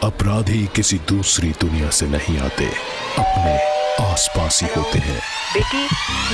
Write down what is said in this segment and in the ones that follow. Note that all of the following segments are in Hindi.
अपराधी किसी दूसरी दुनिया से नहीं आते, अपने आसपास ही होते हैं। बेटी,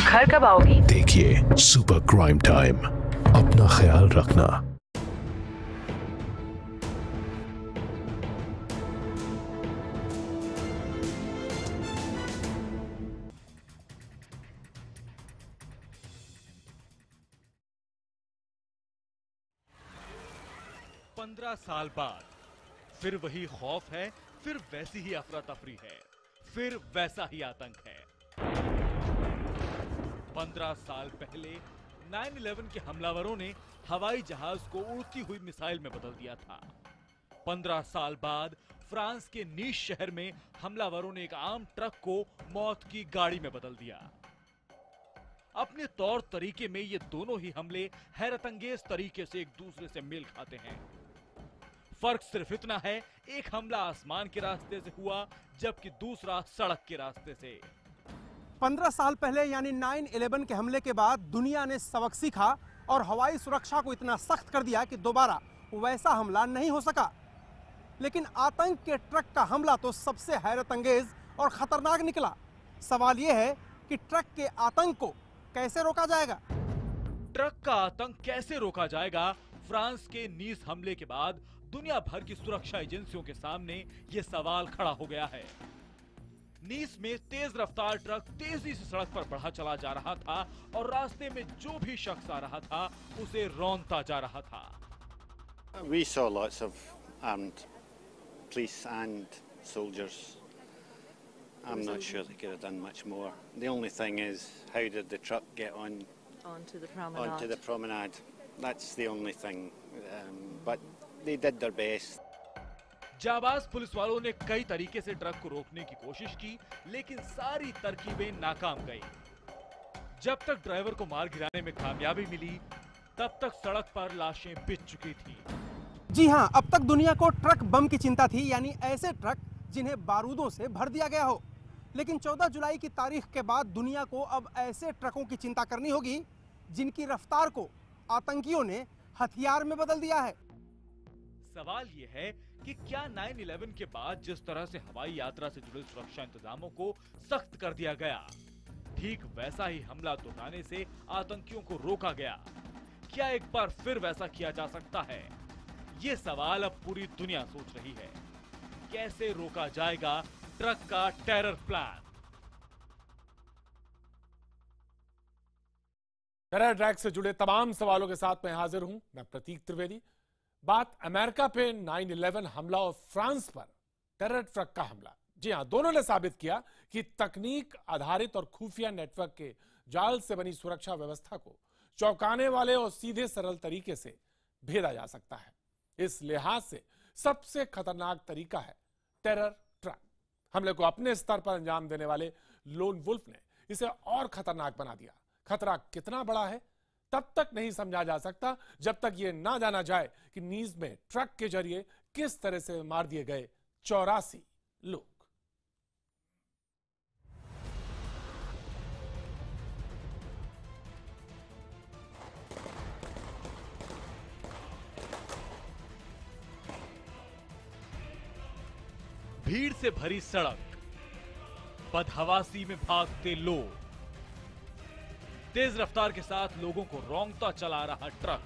घर कब आओगी? देखिए सुपर क्राइम टाइम। अपना ख्याल रखना। साल बाद फिर वही खौफ है, फिर वैसी ही अफरा तफरी है, फिर वैसा ही आतंक है। 15 साल पहले 9/11 के हमलावरों ने हवाई जहाज को उड़ती हुई मिसाइल में बदल दिया था। 15 साल बाद फ्रांस के नीस शहर में हमलावरों ने एक आम ट्रक को मौत की गाड़ी में बदल दिया। अपने तौर तरीके में ये दोनों ही हमले हैरतअंगेज तरीके से एक दूसरे से मेल खाते हैं। फर्क सिर्फ इतना है, एक हमला आसमान के रास्ते से हुआ जबकि दूसरा सड़क के रास्ते से। 15 साल पहले यानी 9/11 के हमले के बाद दुनिया ने सबक सीखा और हवाई सुरक्षा को इतना सख्त कर दिया कि दोबारा वैसा हमला नहीं हो सका। लेकिन आतंक के ट्रक का हमला तो सबसे हैरत अंगेज और खतरनाक निकला। सवाल यह है कि ट्रक के आतंक को कैसे रोका जाएगा? ट्रक का आतंक कैसे रोका जाएगा? फ्रांस के नीस हमले के बाद दुनिया भर की सुरक्षा एजेंसियों के सामने यह सवाल खड़ा हो गया है। नीस में तेज रफ्तार ट्रक तेजी से सड़क पर बढ़ा चला जा रहा था और रास्ते में जो भी शख्स आ रहा था उसे रौंदता जा रहा था। We saw lots of armed police and soldiers. I'm not sure they could have done much more. The only thing is, how did the truck get onto the promenade? That's the only thing. But they did their best. जाबाज पुलिस वालों ने कई तरीके से ट्रक को रोकने की कोशिश की, लेकिन सारी तरकीबें नाकाम गई। जब तक ड्राइवर को मार गिराने में कामयाबी मिली, तब तक सड़क पर लाशें बिछ चुकी थी। जी हां, अब तक दुनिया को ट्रक बम की चिंता थी, यानी ऐसे ट्रक जिन्हें बारूदों से भर दिया गया हो। लेकिन 14 जुलाई की तारीख के बाद दुनिया को अब ऐसे ट्रकों की चिंता करनी होगी जिनकी रफ्तार को आतंकियों ने हथियार में बदल दिया है। सवाल यह है कि क्या 9/11 के बाद जिस तरह से हवाई यात्रा से जुड़े सुरक्षा इंतजामों को सख्त कर दिया गया, ठीक वैसा ही हमला दोहराने से आतंकियों को रोका गया? क्या एक बार फिर वैसा किया जा सकता है? ये सवाल अब पूरी दुनिया सोच रही है। कैसे रोका जाएगा ट्रक का टेरर प्लान? टेरर अटैक से जुड़े तमाम सवालों के साथ मैं हाजिर हूं, मैं प्रतीक त्रिवेदी। बात अमेरिका पे 9/11 हमला और फ्रांस पर टेरर ट्रक का हमला। जी हां, दोनों ने साबित किया कि तकनीक आधारित और खुफिया नेटवर्क के जाल से बनी सुरक्षा व्यवस्था को चौंकाने वाले और सीधे सरल तरीके से भेदा जा सकता है। इस लिहाज से सबसे खतरनाक तरीका है टेरर ट्रक। हमले को अपने स्तर पर अंजाम देने वाले लोन वुल्फ ने इसे और खतरनाक बना दिया। खतरा कितना बड़ा है तब तक नहीं समझा जा सकता जब तक यह ना जाना जाए कि नीस में ट्रक के जरिए किस तरह से मार दिए गए 84 लोग। भीड़ से भरी सड़क, बदहवासी में भागते लोग, तेज रफ्तार के साथ लोगों को रौंदता चला रहा ट्रक।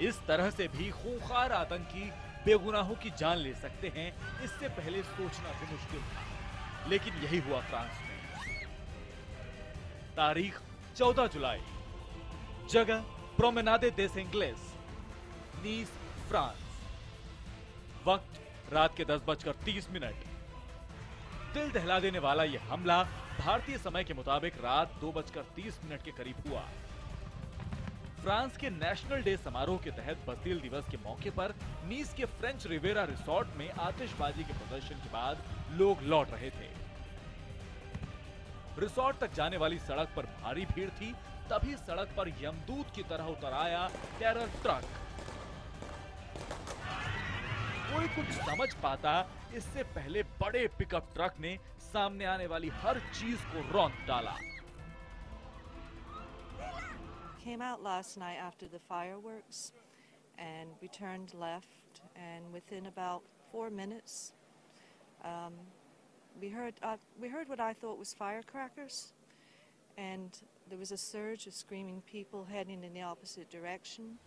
इस तरह से भी खूंखार आतंकी बेगुनाहों की जान ले सकते हैं, इससे पहले सोचना भी मुश्किल था। लेकिन यही हुआ फ्रांस में। तारीख 14 जुलाई, जगह प्रोमेनादे देस इंग्लेस, नीस, फ्रांस। वक्त रात के 10:30। दिल दहला देने वाला यह हमला भारतीय समय के मुताबिक रात 2:30 के करीब हुआ। फ्रांस के नेशनल डे समारोह के तहत बस्तिल दिवस के मौके पर नीस के फ्रेंच रिवेरा रिसोर्ट में आतिशबाजी के प्रदर्शन के बाद लोग लौट रहे थे। रिसोर्ट तक जाने वाली सड़क पर भारी भीड़ थी, तभी सड़क पर यमदूत की तरह उतर आया टेरर ट्रक। कोई कुछ समझ पाता इससे पहले बड़े पिकअप ट्रक ने सामने आने वाली हर चीज को रौंद डाला। came out last night after the fireworks, and we turned left, and within about 4 minutes, we heard what I thought was firecrackers, and there was a surge of screaming people heading in the opposite direction.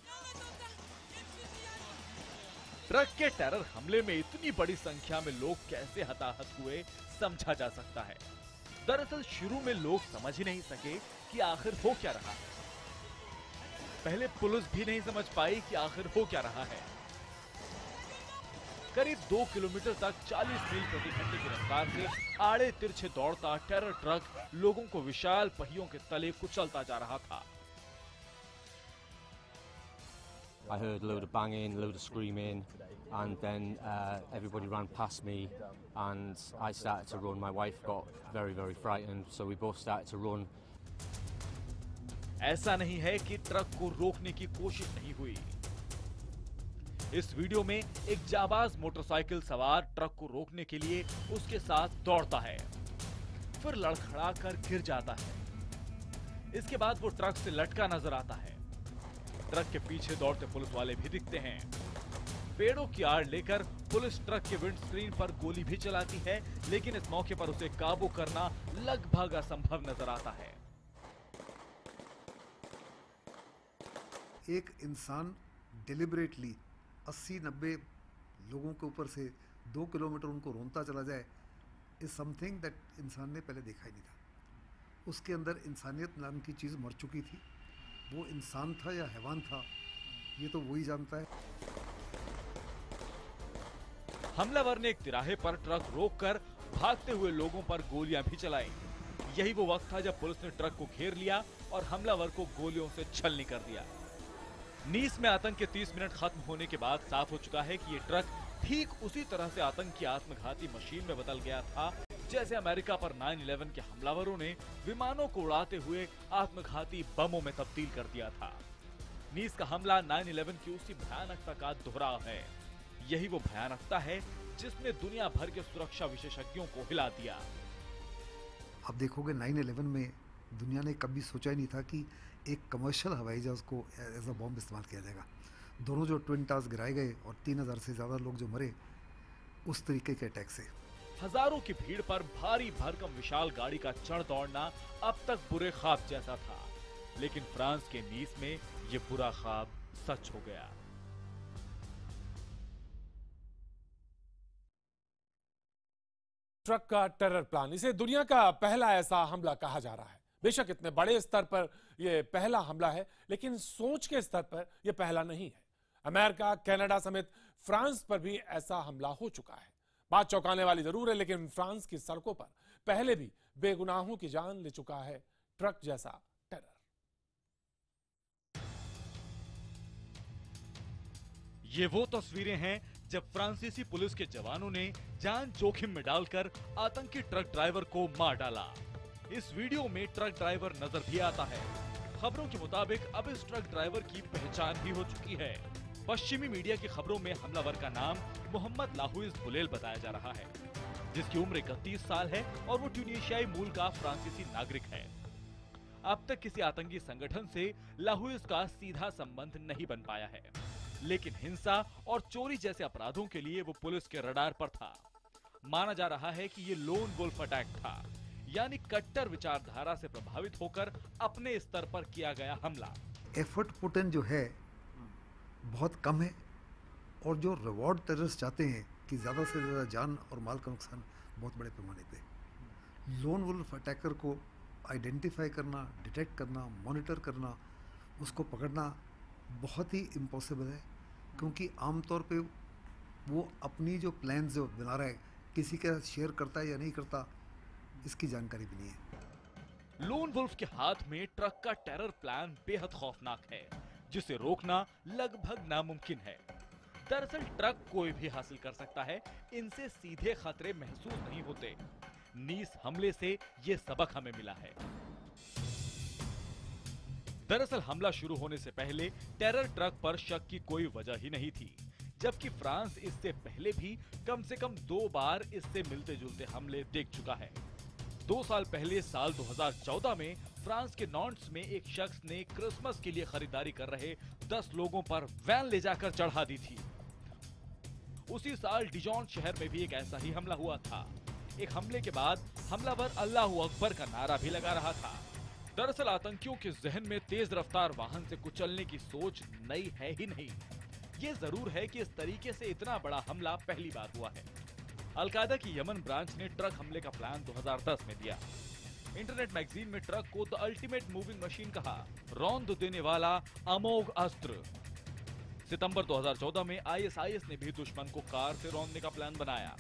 Truck के टेरर हमले में इतनी बड़ी संख्या में लोग कैसे हताहत हुए समझा जा सकता है। दरअसल शुरू में लोग समझ ही नहीं सके कि आखिर हो क्या रहा है। पहले पुलिस भी नहीं समझ पाई कि आखिर हो क्या रहा है। करीब 2 किलोमीटर तक 40 मील प्रति घंटे की रफ्तार से आड़े तिरछे दौड़ता टेरर ट्रक लोगों को विशाल पहियों के तले कुचलता जा रहा था। I heard a load of banging, a load of screaming, and then everybody ran past me, and I started to run. My wife got very, very frightened, so we both started to run. ऐसा नहीं है कि ट्रक को रोकने की कोशिश नहीं हुई। इस वीडियो में एक जाबाज मोटरसाइकिल सवार ट्रक को रोकने के लिए उसके साथ दौड़ता है, फिर लड़खड़ाकर गिर जाता है। इसके बाद वो ट्रक से लटका नजर आता है। ट्रक के पीछे दौड़ते पुलिस वाले भी दिखते हैं। पेड़ों की आड़ लेकर पुलिस ट्रक के विंडस्क्रीन पर गोली भी चलाती है, लेकिन इस मौके पर उसे काबू करना लगभग असंभव नजर आता है। एक इंसान डिलिबरेटली 80-90 लोगों के ऊपर से 2 किलोमीटर उनको रोनता चला जाए इज समथिंग दैट इंसान ने पहले देखा ही नहीं था। उसके अंदर इंसानियत नाम की चीज़ मर चुकी थी। वो इंसान था या हैवान था, ये तो वही जानता है। हमलावर ने एक तिराहे पर ट्रक रोककर भागते हुए लोगों पर गोलियां भी चलाई। यही वो वक्त था जब पुलिस ने ट्रक को घेर लिया और हमलावर को गोलियों से छलनी कर दिया। नीस में आतंक के 30 मिनट खत्म होने के बाद साफ हो चुका है कि ये ट्रक ठीक उसी तरह से आतंक की आत्मघाती मशीन में बदल गया था, जैसे अमेरिका पर 9/11 के हमलावरों ने विमानों को उड़ाते हुए आत्मघाती बमों में तब्दील कर दिया था। नीस का हमला 9/11 की उसी भयानकता का दोहराव है। यही वो भयानकता है जिसने दुनिया भर के सुरक्षा विशेषज्ञों को हिला दिया। आप देखोगे 9/11 में दुनिया ने कभी सोचा ही नहीं था कि एक कमर्शियल हवाई जहाज को एज अ बॉम्ब इस्तेमाल किया जाएगा। दोनों जो ट्विन टावर्स गिराए गए और 3000 से ज्यादा लोग जो मरे उस तरीके के अटैक से। हजारों की भीड़ पर भारी भरकम विशाल गाड़ी का चढ़ दौड़ना अब तक बुरे ख्वाब जैसा था, लेकिन फ्रांस के नीस में ये बुरा ख्वाब सच हो गया। ट्रक का टेरर प्लान, इसे दुनिया का पहला ऐसा हमला कहा जा रहा है। बेशक इतने बड़े स्तर पर यह पहला हमला है, लेकिन सोच के स्तर पर यह पहला नहीं है। अमेरिका, कनाडा समेत फ्रांस पर भी ऐसा हमला हो चुका है। बात चौंकाने वाली जरूर है, लेकिन फ्रांस की सड़कों पर पहले भी बेगुनाहों की जान ले चुका है ट्रक जैसा टेरर। ये वो तस्वीरें हैं जब फ्रांसीसी पुलिस के जवानों ने जान जोखिम में डालकर आतंकी ट्रक ड्राइवर को मार डाला। इस वीडियो में ट्रक ड्राइवर नजर भी आता है। खबरों के मुताबिक अब इस ट्रक ड्राइवर की पहचान भी हो चुकी है। पश्चिमी मीडिया की खबरों में हमलावर का नाम मोहम्मद लाहुइज बुलेल बताया जा रहा है, जिसकी उम्र 31 साल है और वो ट्यूनीशियाई मूल का फ्रांसीसी नागरिक है। अब तक किसी आतंकी संगठन से लाहुइज का सीधा संबंध नहीं बन पाया है, लेकिन हिंसा और चोरी जैसे अपराधों के लिए वो पुलिस के रडार पर था। माना जा रहा है कि ये लोन वुल्फ अटैक था, यानी कट्टर विचारधारा से प्रभावित होकर अपने स्तर पर किया गया हमला। एफर्ट पुट इन जो है बहुत कम है, और जो रिवॉर्ड टेररिस्ट चाहते हैं कि ज़्यादा से ज़्यादा जान और माल का नुकसान बहुत बड़े पैमाने पे। लोन वुल्फ अटैकर को आइडेंटिफाई करना, डिटेक्ट करना, मॉनिटर करना, उसको पकड़ना बहुत ही इम्पॉसिबल है, क्योंकि आमतौर पे वो अपनी जो प्लान जो बना रहा है किसी के साथ शेयर करता है या नहीं करता, इसकी जानकारी भी नहीं है। लोन वुल्फ के हाथ में ट्रक का टेरर प्लान बेहद खौफनाक है, जिसे रोकना लगभग नामुमकिन है। दरअसल ट्रक कोई भी हासिल कर सकता है, इनसे सीधे खतरे महसूस नहीं होते। नीस हमले से ये सबक हमें मिला है। दरअसल हमला शुरू होने से पहले टेरर ट्रक पर शक की कोई वजह ही नहीं थी, जबकि फ्रांस इससे पहले भी कम से कम 2 बार इससे मिलते जुलते हमले देख चुका है। 2 साल पहले साल 2014 में फ्रांस के नॉन्ट्स में एक शख्स ने क्रिसमस के लिए खरीदारी कर रहे 10 लोगों पर वैन ले जाकर चढ़ा दी थी। उसी साल डिजॉन शहर में भी एक ऐसा ही हमला हुआ था। एक हमले के बाद हमलावर अल्लाहू अकबर का नारा भी लगा रहा था। दरअसल आतंकियों के जहन में तेज रफ्तार वाहन से कुचलने की सोच नई है ही नहीं। ये जरूर है कि इस तरीके से इतना बड़ा हमला पहली बार हुआ है। अलकायदा की यमन ब्रांच ने ट्रक हमले का प्लान 2010 में दिया। इंटरनेट मैगजीन में ट्रक को द अल्टीमेट मूविंग मशीन कहा, रौंद देने वाला अमोघ अस्त्र। सितंबर 2014 में आईएसआईएस ने भी दुश्मन को कार से रौंदने का प्लान बनाया।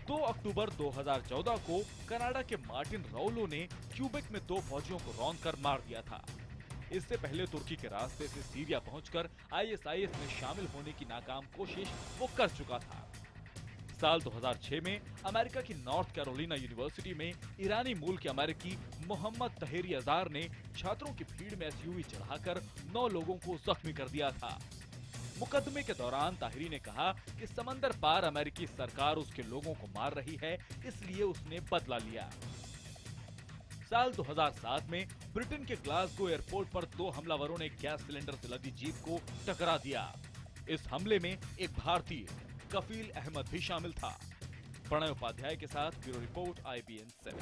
2 अक्टूबर 2014 को कनाडा के मार्टिन राउलो ने क्यूबेक में 2 फौजियों को रौंदकर मार दिया था। इससे पहले तुर्की के रास्ते से सीरिया पहुंचकर आईएसआईएस में शामिल होने की नाकाम कोशिश वो कर चुका था। साल 2006 में अमेरिका की नॉर्थ कैरोलिना यूनिवर्सिटी में ईरानी मूल के अमेरिकी मोहम्मद तहेरी अजार ने छात्रों की भीड़ में एसयूवी चढ़ाकर 9 लोगों को जख्मी कर दिया था। मुकदमे के दौरान ताहिरी ने कहा कि समंदर पार अमेरिकी सरकार उसके लोगों को मार रही है, इसलिए उसने बदला लिया। साल 2007 में ब्रिटेन के ग्लासगो एयरपोर्ट पर 2 हमलावरों ने गैस सिलेंडर से लदी जीप को टकरा दिया। इस हमले में एक भारतीय कफील अहमद भी शामिल था। प्रणय उपाध्याय के साथ ब्यूरो रिपोर्ट IBN 7।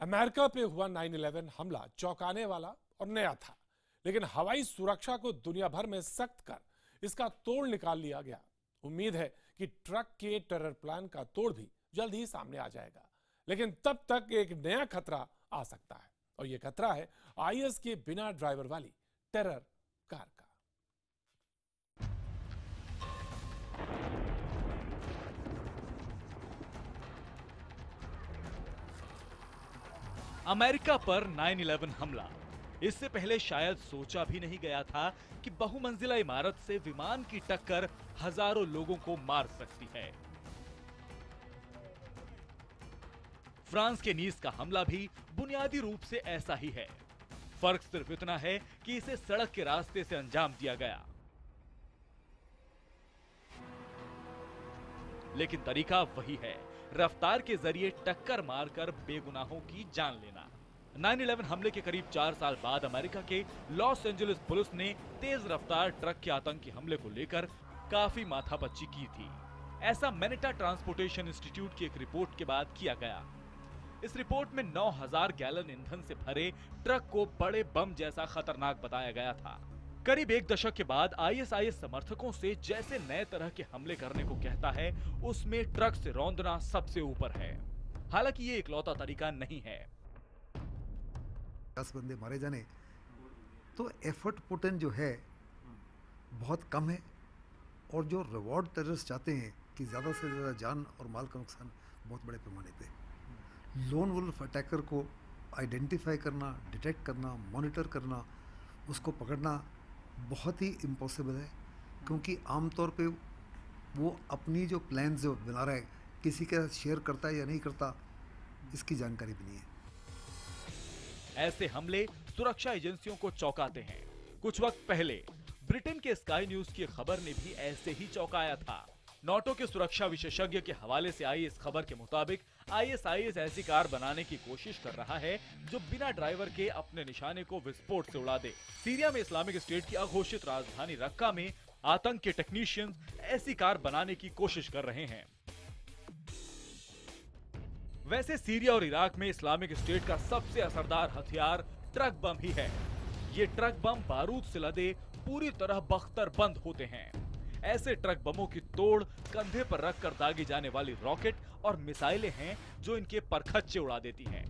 अमेरिका पे हुआ 9/11 हमला चौंकाने वाला और नया था, लेकिन हवाई सुरक्षा को दुनिया भर में सख्त कर इसका तोड़ निकाल लिया गया। उम्मीद है कि ट्रक के टेरर प्लान का तोड़ भी जल्द ही सामने आ जाएगा, लेकिन तब तक एक नया खतरा आ सकता है, और यह खतरा है IS के बिना ड्राइवर वाली टेरर कार का। अमेरिका पर 9/11 हमला। इससे पहले शायद सोचा भी नहीं गया था कि बहुमंजिला इमारत से विमान की टक्कर हजारों लोगों को मार सकती है। फ्रांस के नीस का हमला भी बुनियादी रूप से ऐसा ही है। फर्क सिर्फ इतना है कि इसे सड़क के रास्ते से अंजाम दिया गया, लेकिन तरीका वही है, रफ्तार के जरिए टक्कर मारकर बेगुनाहों की जान लेना। 9/11 हमले के करीब 4 साल बाद अमेरिका के लॉस एंजलिस पुलिस ने तेज रफ्तार ट्रक के आतंकी हमले को लेकर काफी माथापच्ची की थी। ऐसा मैनेटा ट्रांसपोर्टेशन इंस्टीट्यूट की एक रिपोर्ट के बाद किया गया। इस रिपोर्ट में 9000 गैलन ईंधन से भरे ट्रक को बड़े बम जैसा खतरनाक बताया गया था। करीब 1 दशक के बाद ISIS समर्थकों से जैसे नए तरह के हमले करने को कहता है, उसमें ट्रक से रौंदना सबसे ऊपर है। हालांकि ये इकलौता तरीका नहीं है। 10 बंदे मारे जाने तो एफर्ट पुटन जो है बहुत कम है, और जो रिवॉर्ड टेररिस्ट चाहते हैं कि ज़्यादा से ज़्यादा जान और माल का नुकसान बहुत बड़े पैमाने पे। लोन वुल्फ अटैकर को आइडेंटिफाई करना, डिटेक्ट करना, मॉनिटर करना, उसको पकड़ना बहुत ही इम्पॉसिबल है, क्योंकि आमतौर पे वो अपनी जो प्लान्स जो बना रहा है किसी के साथ शेयर करता है या नहीं करता, इसकी जानकारी भी नहीं है। ऐसे हमले सुरक्षा एजेंसियों को चौंकाते हैं। कुछ वक्त पहले ब्रिटेन के स्काई न्यूज की खबर ने भी ऐसे ही चौंकाया था। नॉटो के सुरक्षा विशेषज्ञ के हवाले से आई इस खबर के मुताबिक ISIS ऐसी कार बनाने की कोशिश कर रहा है जो बिना ड्राइवर के अपने निशाने को विस्फोट से उड़ा दे। सीरिया में इस्लामिक स्टेट की अघोषित राजधानी रक्का में आतंक के टेक्नीशियंस ऐसी कार बनाने की कोशिश कर रहे हैं। वैसे सीरिया और इराक में इस्लामिक स्टेट का सबसे असरदार हथियार ट्रक बम ही है। ये ट्रक बम बारूद से लदे पूरी तरह बख्तर बंद होते हैं। ऐसे ट्रक बमों की तोड़ कंधे पर रखकर दागी जाने वाली रॉकेट और मिसाइलें हैं जो इनके परखच्चे उड़ा देती हैं।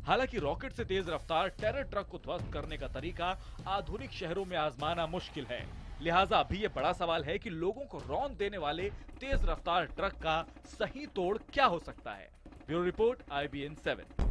हालांकि रॉकेट से तेज रफ्तार टेरर ट्रक को ध्वस्त करने का तरीका आधुनिक शहरों में आजमाना मुश्किल है। लिहाजा अभी ये बड़ा सवाल है कि लोगों को रौंद देने वाले तेज रफ्तार ट्रक का सही तोड़ क्या हो सकता है। Bureau report IBN 7।